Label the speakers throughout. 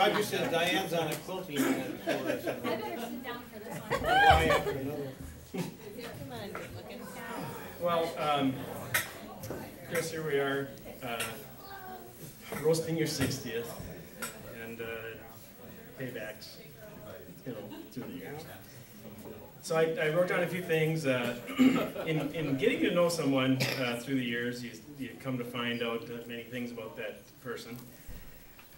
Speaker 1: Roger says Diane's on a quilting event for us.
Speaker 2: I better sit down for this one.
Speaker 1: Why after another?
Speaker 2: Come on, good looking.
Speaker 3: Well, Chris, here we are, roasting your 60th, and paybacks, you know, through the years. So I wrote down a few things. In getting to know someone through the years, you come to find out many things about that person.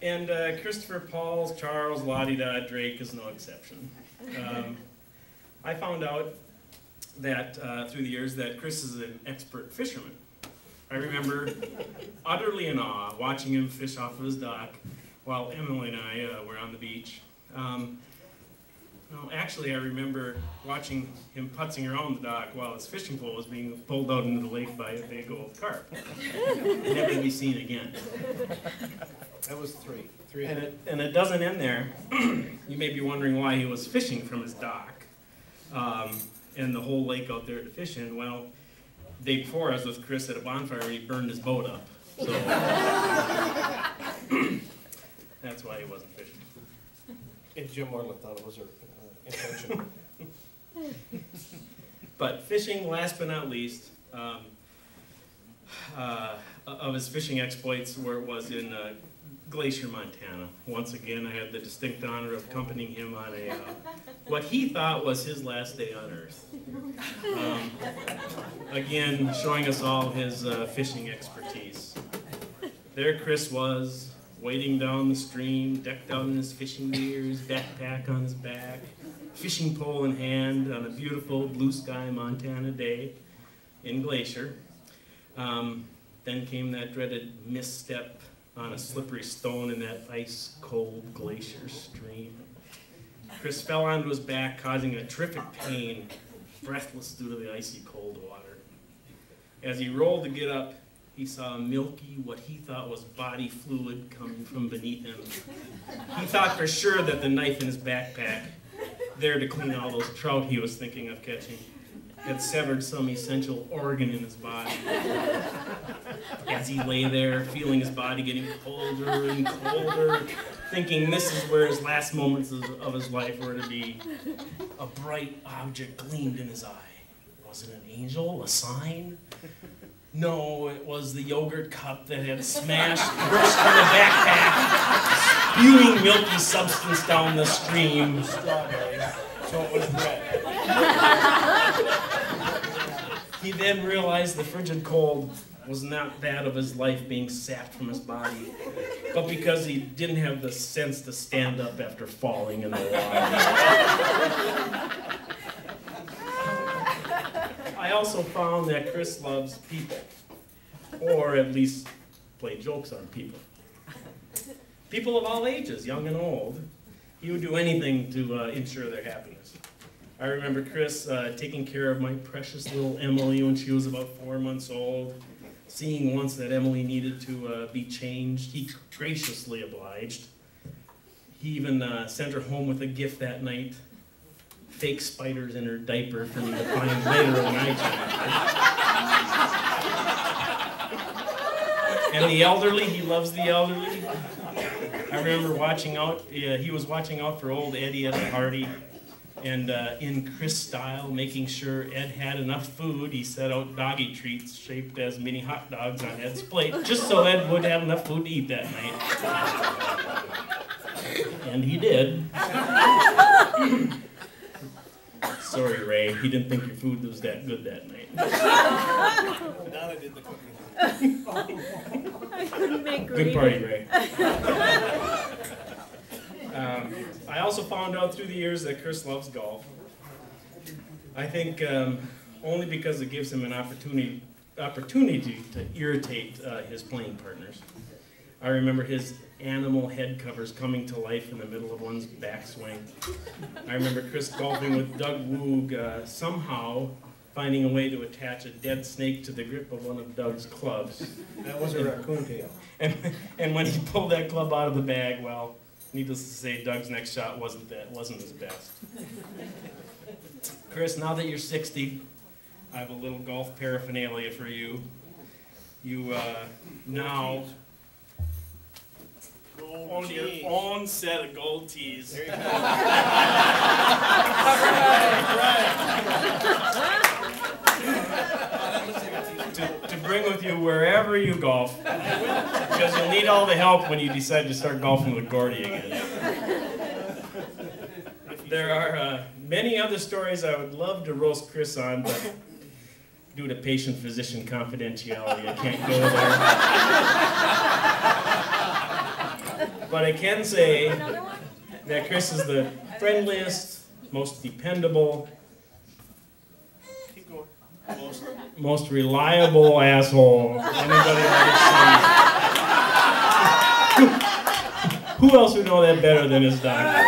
Speaker 3: And Christopher, Paul, Charles, La-di-da, Drake is no exception. I found out that through the years that Chris is an expert fisherman. I remember utterly in awe watching him fish off of his dock while Emily and I were on the beach. No, actually, I remember watching him putzing around the dock while his fishing pole was being pulled out into the lake by a big old carp. Never to be seen again.
Speaker 1: That was three.
Speaker 3: And it doesn't end there. You may be wondering why he was fishing from his dock and the whole lake out there to fish in. Well, the day before I was with Chris at a bonfire and he burned his boat up. So that's why he wasn't fishing.
Speaker 1: And Jim Orla thought it was her intention.
Speaker 3: But fishing, last but not least, of his fishing exploits was in Glacier, Montana. Once again, I had the distinct honor of accompanying him on a what he thought was his last day on Earth. Again, showing us all his fishing expertise. There Chris was, wading down the stream, decked out in his fishing gear, his backpack on his back, fishing pole in hand on a beautiful blue sky Montana day in Glacier. Then came that dreaded misstep on a slippery stone in that ice-cold glacier stream. Chris fell onto his back, causing a terrific pain, breathless due to the icy cold water. As he rolled to get up, he saw a milky, what he thought was body fluid coming from beneath him. He thought for sure that the knife in his backpack, there to clean all those trout he was thinking of catching, had severed some essential organ in his body. As he lay there, feeling his body getting colder and colder, thinking this is where his last moments of his life were to be, a bright object gleamed in his eye. Was it an angel, a sign? No, it was the yogurt cup that had smashed, burst from the backpack, spewing milky substance down the stream.
Speaker 1: Strawberry, so it was red.
Speaker 3: He then realized the frigid cold was not that of his life being sapped from his body, but because he didn't have the sense to stand up after falling in the water. I also found that Chris loves people, or at least play jokes on people. People of all ages, young and old. He would do anything to ensure their happiness. I remember Chris taking care of my precious little Emily when she was about 4 months old, seeing once that Emily needed to be changed. He graciously obliged. He even sent her home with a gift that night, fake spiders in her diaper for me to find later when I changed. And the elderly, he loves the elderly. I remember watching out, he was watching out for old Eddie at a party, and in Chris style, making sure Ed had enough food, he set out doggy treats shaped as mini hot dogs on Ed's plate, just so Ed would have enough food to eat that night. And he did. Sorry, Ray, he didn't think your food was that good that night.
Speaker 1: Donna did the cooking.
Speaker 4: I couldn't make
Speaker 3: Good party, Ray. I also found out through the years that Chris loves golf. I think only because it gives him an opportunity to irritate his playing partners. I remember his animal head covers coming to life in the middle of one's backswing. I remember Chris golfing with Doug Woog, somehow finding a way to attach a dead snake to the grip of one of Doug's clubs.
Speaker 1: That was a raccoon tail.
Speaker 3: And when he pulled that club out of the bag, well, needless to say, Doug's next shot wasn't his best. Chris, now that you're 60, I have a little golf paraphernalia for you. You now own your
Speaker 1: Jeez.
Speaker 3: own set of gold tees.
Speaker 1: There you go.
Speaker 3: To bring with you wherever you golf, because you'll need all the help when you decide to start golfing with Gordy again. There are many other stories I would love to roast Chris on, but due to patient-physician confidentiality, I can't go there. But I can say that Chris is the friendliest, most dependable,
Speaker 1: Keep going.
Speaker 3: most reliable asshole anybody I've seen. Who else would know that better than his doctor?